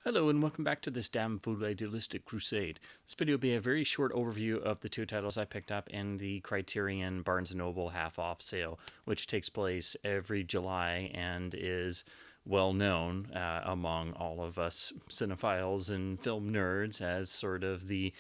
Hello and welcome back to this damn food idealistic crusade. This video will be a very short overview of the two titles I picked up in the Criterion Barnes & Noble half-off sale, which takes place every July and is well known among all of us cinephiles and film nerds as sort of the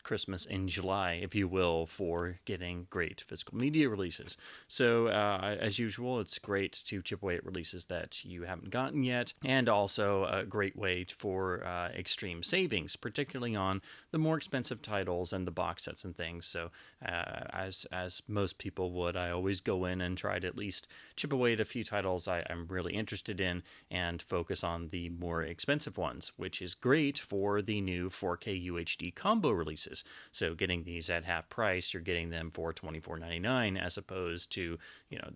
Christmas in July, if you will, for getting great physical media releases. So, as usual, it's great to chip away at releases that you haven't gotten yet, and also a great way for extreme savings, particularly on the more expensive titles and the box sets and things. So, as most people would, I always go in and try to at least chip away at a few titles I'm really interested in and focus on the more expensive ones, which is great for the new 4K UHD combo releases. So getting these at half price, you're getting them for $24.99 as opposed to,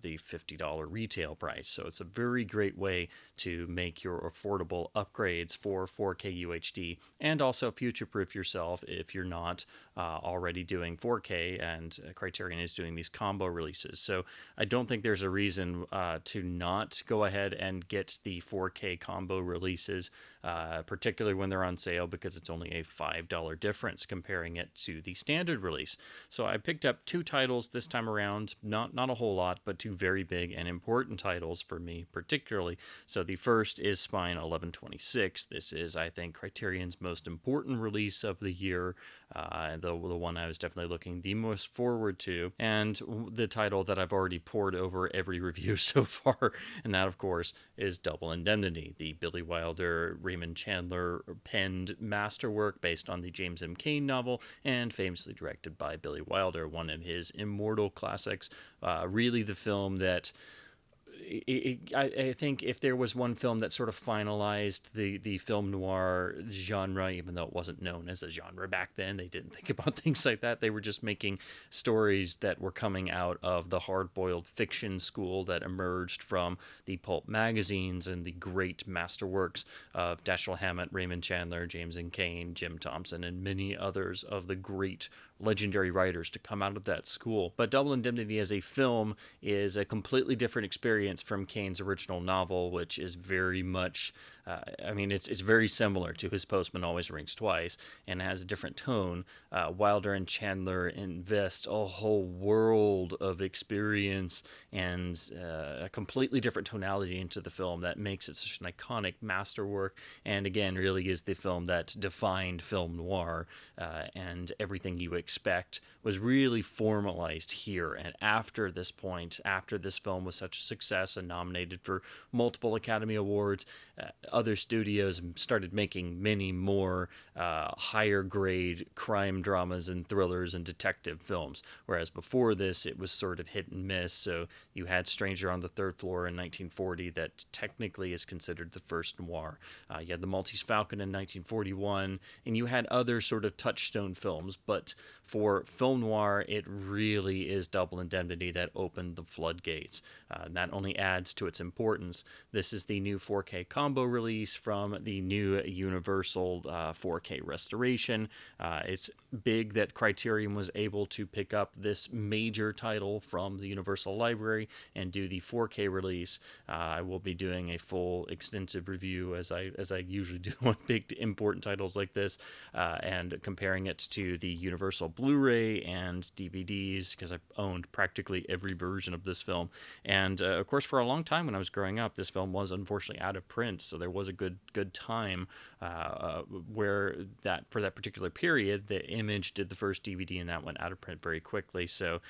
the $50 retail price. So it's a very great way to make your affordable upgrades for 4K UHD and also future-proof yourself if you're not already doing 4K and Criterion is doing these combo releases. So I don't think there's a reason to not go ahead and get the 4K combo releases, particularly when they're on sale, because it's only a $5 difference comparing it to the standard release. So I picked up two titles this time around, not a whole lot, but two very big and important titles for me particularly. So the first is Spine 1126. This is, I think, Criterion's most important release of the year, the one I was definitely looking the most forward to, and the title that I've already poured over every review so far, and that, of course, is Double Indemnity, the Billy Wilder, Raymond Chandler penned masterwork based on the James M. Cain novel and famously directed by Billy Wilder, one of his immortal classics, really the film that I think if there was one film that sort of finalized the film noir genre, even though it wasn't known as a genre back then, they didn't think about things like that. They were just making stories that were coming out of the hard-boiled fiction school that emerged from the pulp magazines and the great masterworks of Dashiell Hammett, Raymond Chandler, James and Cain, Jim Thompson, and many others of the great legendary writers to come out of that school. But Double Indemnity as a film is a completely different experience from Cain's original novel, which is very much, it's very similar to his Postman Always Rings Twice and has a different tone. Wilder and Chandler invest a whole world of experience and a completely different tonality into the film that makes it such an iconic masterwork, and again, really is the film that defined film noir, and everything you expect was really formalized here. And after this point, after this film was such a success and nominated for multiple Academy Awards, other studios started making many more higher grade crime dramas and thrillers and detective films, whereas before this it was sort of hit and miss. So you had Stranger on the Third Floor in 1940 that technically is considered the first noir. You had The Maltese Falcon in 1941, and you had other sort of touchstone films, but for film noir, it really is Double Indemnity that opened the floodgates. That only adds to its importance. This is the new 4K combo release from the new Universal 4K restoration. It's big that Criterion was able to pick up this major title from the Universal Library and do the 4K release. I will be doing a full extensive review, as I usually do on big important titles like this, and comparing it to the Universal Blu-ray and DVDs, because I've owned practically every version of this film. And of course, for a long time when I was growing up, this film was unfortunately out of print, so there was a good time where that for that particular period, the Image did the first DVD, and that went out of print very quickly. So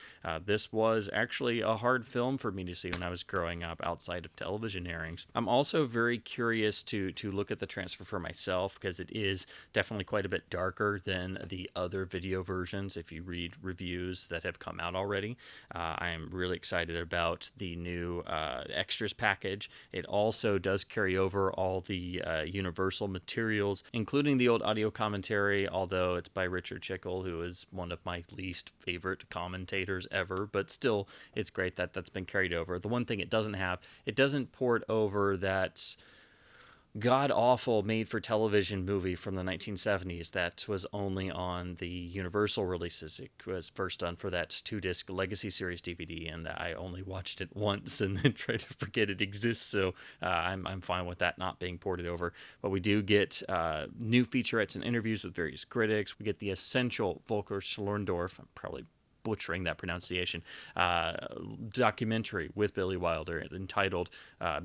this was actually a hard film for me to see when I was growing up outside of television airings. I'm also very curious to look at the transfer for myself, because it is definitely quite a bit darker than the other video versions. If you read reviews that have come out already, I'm really excited about the new extras package. It also does carry over all the Universal materials, including the old audio commentary, although it's by Richard Schickel, who is one of my least favorite commentators ever, but still, it's great that that's been carried over. The one thing it doesn't have, it doesn't port over that god-awful made-for-television movie from the 1970s that was only on the Universal releases. It was first done for that 2-disc Legacy Series DVD, and I only watched it once and then tried to forget it exists, so I'm fine with that not being ported over. But we do get new featurettes and interviews with various critics. We get the essential Volker Schlorndorf, I'm probably butchering that pronunciation, documentary with Billy Wilder entitled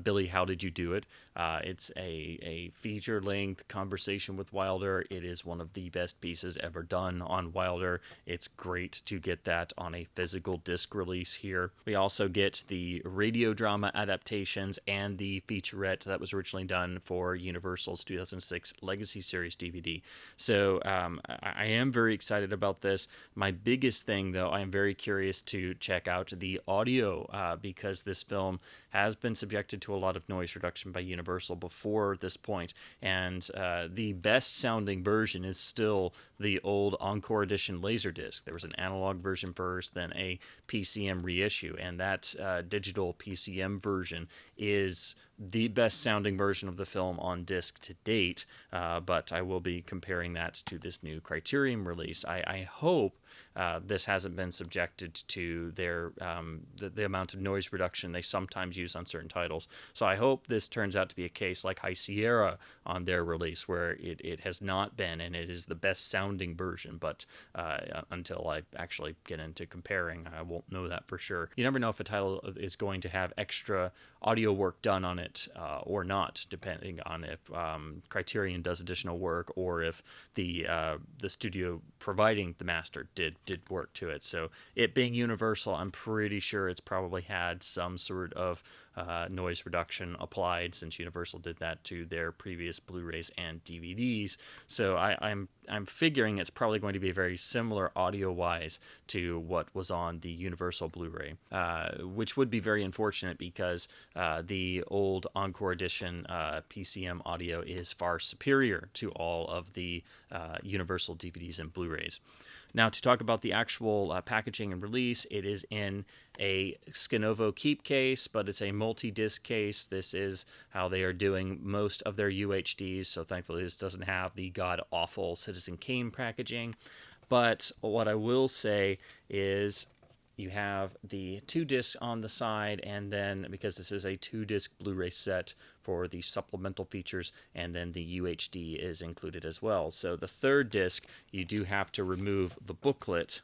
Billy, How Did You Do It? It's a feature-length conversation with Wilder. It is one of the best pieces ever done on Wilder. It's great to get that on a physical disc release here. We also get the radio drama adaptations and the featurette that was originally done for Universal's 2006 Legacy Series DVD. So I am very excited about this. My biggest thing, though, I am very curious to check out the audio because this film has been subjected to a lot of noise reduction by Universal before this point, and the best sounding version is still the old Encore Edition Laserdisc. There was an analog version first, then a PCM reissue, and that digital PCM version is the best sounding version of the film on disc to date, but I will be comparing that to this new Criterion release. I hope this hasn't been subjected to their the amount of noise reduction they sometimes use on certain titles. So I hope this turns out to be a case like High Sierra on their release, where it has not been, and it is the best sounding version. But until I actually get into comparing, I won't know that for sure. You never know if a title is going to have extra audio work done on it or not, depending on if Criterion does additional work or if the studio providing the master did work to it. So it being Universal, I'm pretty sure it's probably had some sort of noise reduction applied, since Universal did that to their previous Blu-rays and DVDs. So I'm figuring it's probably going to be very similar audio-wise to what was on the Universal Blu-ray, which would be very unfortunate because the old Encore Edition PCM audio is far superior to all of the Universal DVDs and Blu-rays. Now, to talk about the actual packaging and release, it is in a Skinovo keep case, but it's a multi-disc case. This is how they are doing most of their UHDs, so thankfully this doesn't have the god-awful Citizen Kane packaging. But what I will say is you have the 2 discs on the side, and then, because this is a 2-disc Blu-ray set for the supplemental features, and then the UHD is included as well. So the 3rd disc, you do have to remove the booklet,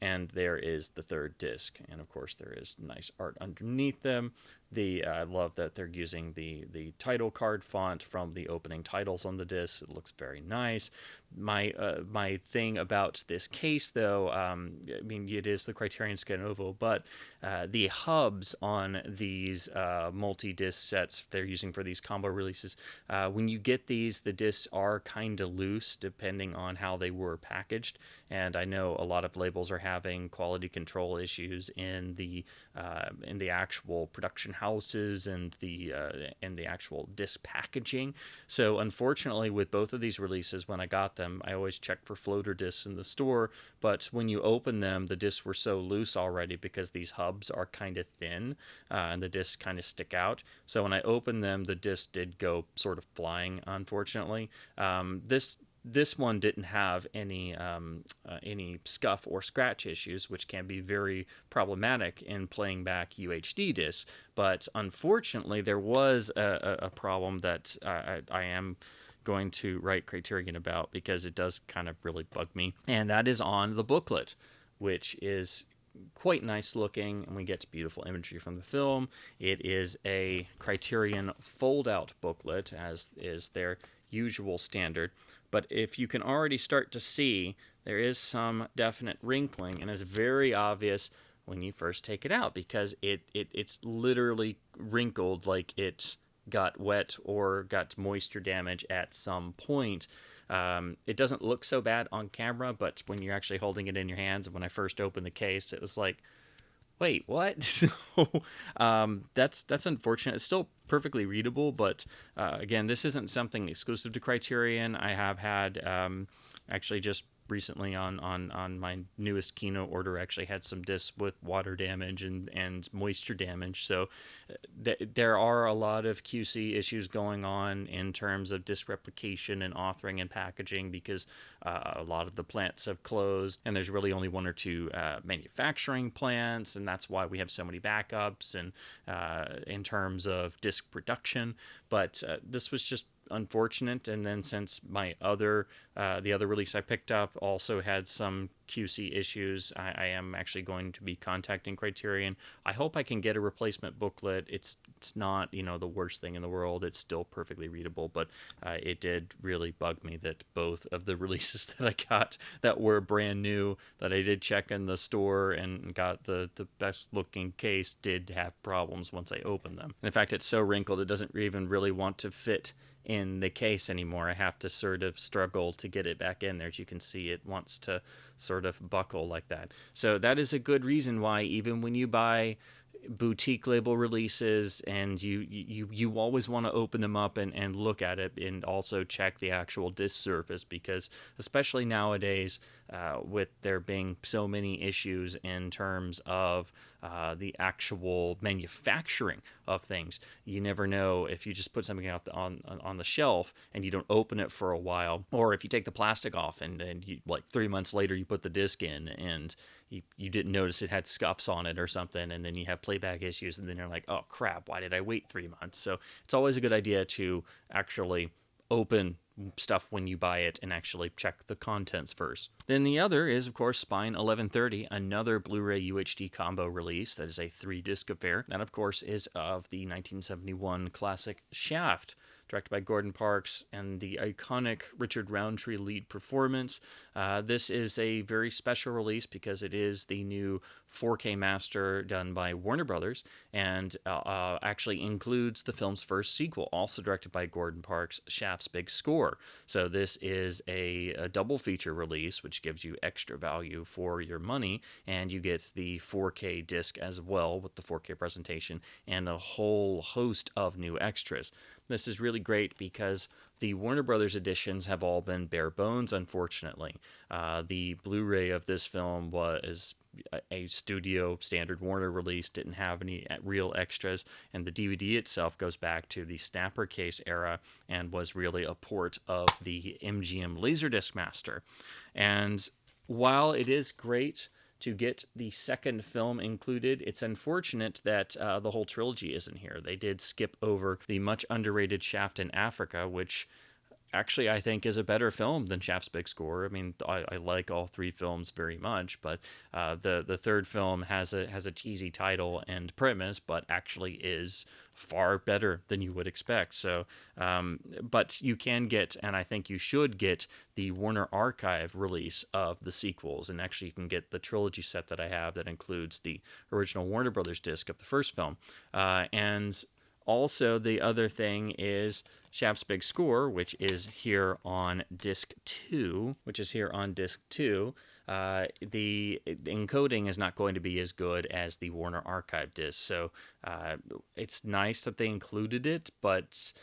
and there is the 3rd disc. And of course there is nice art underneath them. I love that they're using the title card font from the opening titles on the disc. It looks very nice. My thing about this case, though, I mean, it is the Criterion Skinovo, but the hubs on these multi-disc sets they're using for these combo releases, when you get these, the discs are kind of loose depending on how they were packaged. And I know a lot of labels are having quality control issues in the actual production houses and the actual disc packaging. So unfortunately, with both of these releases, when I got them, I always checked for floater discs in the store, but when you open them, the discs were so loose already because these hubs are kind of thin and the discs kind of stick out. So when I opened them, the disc did go sort of flying, unfortunately. This one didn't have any scuff or scratch issues, which can be very problematic in playing back UHD discs. But unfortunately, there was a problem that I am going to write Criterion about, because it does kind of really bug me, and that is on the booklet, which is quite nice looking, and we get beautiful imagery from the film. It is a Criterion fold-out booklet, as is their usual standard. But if you can already start to see, there is some definite wrinkling, and it's very obvious when you first take it out, because it's literally wrinkled like it got wet or got moisture damage at some point. It doesn't look so bad on camera, but when you're actually holding it in your hands, and when I first opened the case, it was like, wait, what? So that's unfortunate. It's still perfectly readable, but again, this isn't something exclusive to Criterion. I have had actually just recently on my newest Kino order actually had some discs with water damage and moisture damage. So there are a lot of QC issues going on in terms of disc replication and authoring and packaging, because a lot of the plants have closed, and there's really only one or two manufacturing plants, and that's why we have so many backups and in terms of disc production. But this was just unfortunate. And then since my the other release I picked up also had some QC issues, I am actually going to be contacting Criterion. I hope I can get a replacement booklet. It's not the worst thing in the world. It's still perfectly readable, but it did really bug me that both of the releases that I got that were brand new, that I did check in the store and got the best looking case, did have problems once I opened them. And in fact, it's so wrinkled it doesn't even really want to fit in the case anymore. I have to sort of struggle to get it back in there. As you can see, it wants to sort of buckle like that. So that is a good reason why, even when you buy boutique label releases, and you always want to open them up and look at it, and also check the actual disc surface, because especially nowadays, with there being so many issues in terms of the actual manufacturing of things, you never know if you just put something out on the shelf and you don't open it for a while, or if you take the plastic off and you, like 3 months later, you put the disc in and you didn't notice it had scuffs on it or something, and then you have playback issues, and then you're like, oh crap, why did I wait 3 months? So it's always a good idea to actually open stuff when you buy it and actually check the contents first. Then the other is, of course, Spine 1130, another Blu-ray UHD combo release that is a 3-disc affair. That, of course, is of the 1971 classic Shaft, directed by Gordon Parks, and the iconic Richard Roundtree lead performance. This is a very special release because it is the new 4K master done by Warner Brothers, and actually includes the film's first sequel, also directed by Gordon Parks, Shaft's Big Score. So this is a double feature release, which gives you extra value for your money, and you get the 4K disc as well with the 4K presentation and a whole host of new extras. This is really great because the Warner Brothers editions have all been bare bones, unfortunately. The Blu-ray of this film was a studio standard Warner release, didn't have any real extras, and the DVD itself goes back to the snapper case era and was really a port of the MGM Laserdisc master. And while it is great to get the second film included, it's unfortunate that the whole trilogy isn't here. They did skip over the much underrated Shaft in Africa, which actually I think is a better film than Shaft's Big Score. I mean, I like all three films very much, but the third film has a cheesy title and premise, but actually is far better than you would expect. So, but you can get, and I think you should get, the Warner Archive release of the sequels, and actually you can get the trilogy set that I have that includes the original Warner Brothers disc of the first film, and also, the other thing is Shaft's Big Score, which is here on disc 2, the encoding is not going to be as good as the Warner Archive disc. So it's nice that they included it, but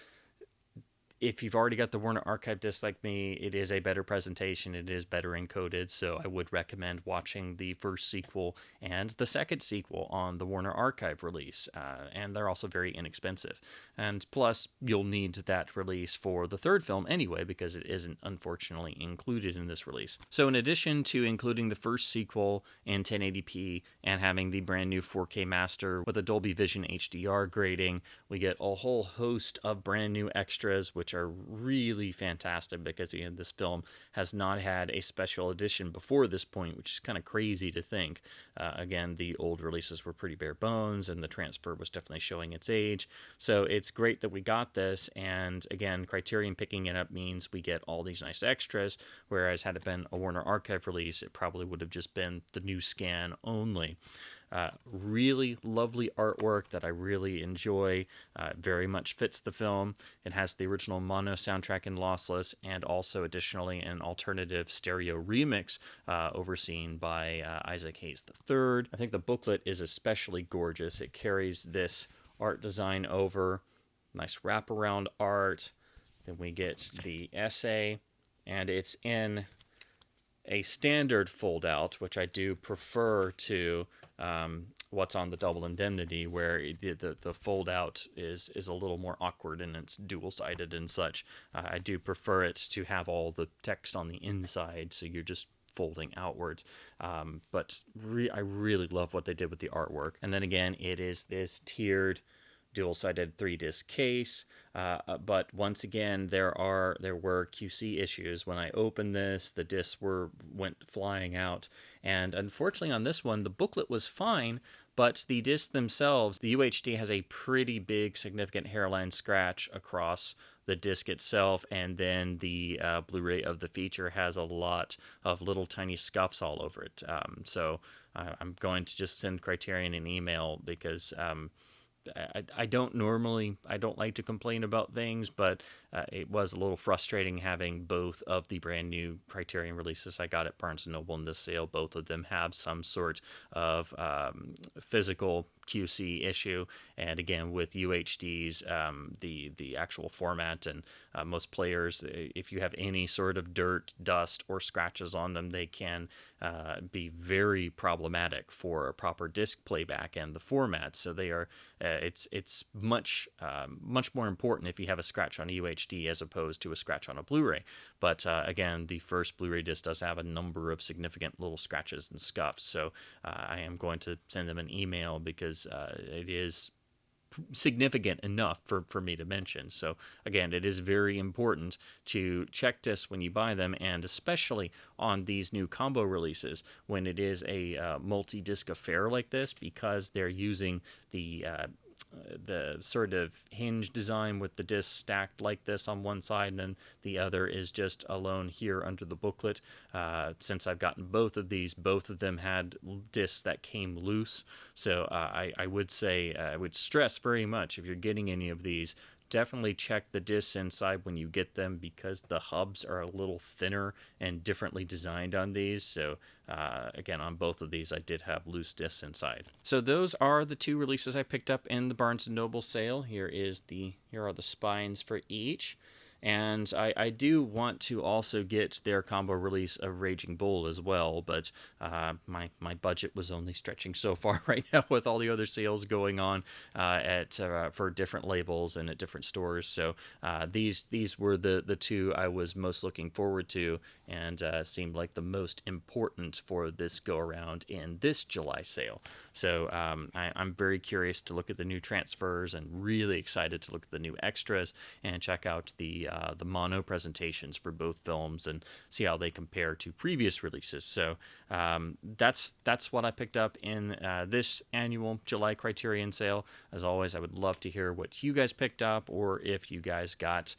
if you've already got the Warner Archive disc like me, it is a better presentation. It is better encoded, so I would recommend watching the first sequel and the second sequel on the Warner Archive release, and they're also very inexpensive. And plus, you'll need that release for the third film anyway, because it isn't, unfortunately, included in this release. So in addition to including the first sequel in 1080p and having the brand new 4K master with a Dolby Vision HDR grading, we get a whole host of brand new extras, which are really fantastic, because this film has not had a special edition before this point, which is kind of crazy to think. Again, the old releases were pretty bare bones, and the transfer was definitely showing its age. So it's great that we got this, and again, Criterion picking it up means we get all these nice extras, whereas had it been a Warner Archive release, it probably would have just been the new scan only. Really lovely artwork that I really enjoy. Very much fits the film. It has the original mono soundtrack in lossless, and also additionally an alternative stereo remix overseen by Isaac Hayes III. I think the booklet is especially gorgeous. It carries this art design over. Nice wraparound art. Then we get the essay, and it's in a standard fold out, which I do prefer to what's on the double Indemnity, where the fold out is a little more awkward and it's dual sided and such. I do prefer it to have all the text on the inside, so you're just folding outwards. I really love what they did with the artwork. And then again, it is this tiered dual-sided 3-disc case. But once again, there were QC issues. When I opened this, the discs went flying out, and unfortunately on this one, the booklet was fine, but the discs themselves, the UHD has a pretty big, significant hairline scratch across the disc itself, and then the Blu-ray of the feature has a lot of little tiny scuffs all over it. I'm going to just send Criterion an email because I don't like to complain about things, but it was a little frustrating having both of the brand new Criterion releases I got at Barnes & Noble in this sale. Both of them have some sort of physical QC issue, and again with UHDs, the actual format, and most players, if you have any sort of dirt, dust, or scratches on them, they can be very problematic for a proper disc playback and the format. So they are it's much more important if you have a scratch on a UHD as opposed to a scratch on a Blu-ray. But again, the first Blu-ray disc does have a number of significant little scratches and scuffs, so I am going to send them an email because it is significant enough for me to mention. So again, it is very important to check discs when you buy them, and especially on these new combo releases when it is a multi-disc affair like this, because they're using the sort of hinge design with the discs stacked like this on one side, and then the other is just alone here under the booklet. Since I've gotten both of these, both of them had discs that came loose. So I would say, I would stress very much, if you're getting any of these, definitely check the discs inside when you get them, because the hubs are a little thinner and differently designed on these. So again, on both of these, I did have loose discs inside. So those are the two releases I picked up in the Barnes & Noble sale. Here are the spines for each. And I do want to also get their combo release of Raging Bull as well, but my budget was only stretching so far right now with all the other sales going on for different labels and at different stores. So these were the two I was most looking forward to, and seemed like the most important for this go around in this July sale. So I'm very curious to look at the new transfers, and really excited to look at the new extras and check out the mono presentations for both films and see how they compare to previous releases. So that's what I picked up in this annual July Criterion sale. As always, I would love to hear what you guys picked up, or if you guys got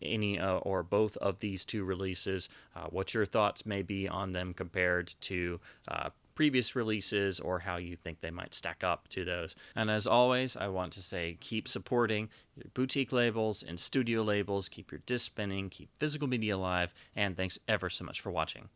any or both of these two releases, what your thoughts may be on them compared to previous releases, or how you think they might stack up to those. And as always, I want to say, keep supporting your boutique labels and studio labels, keep your disc spinning, keep physical media alive, and thanks ever so much for watching.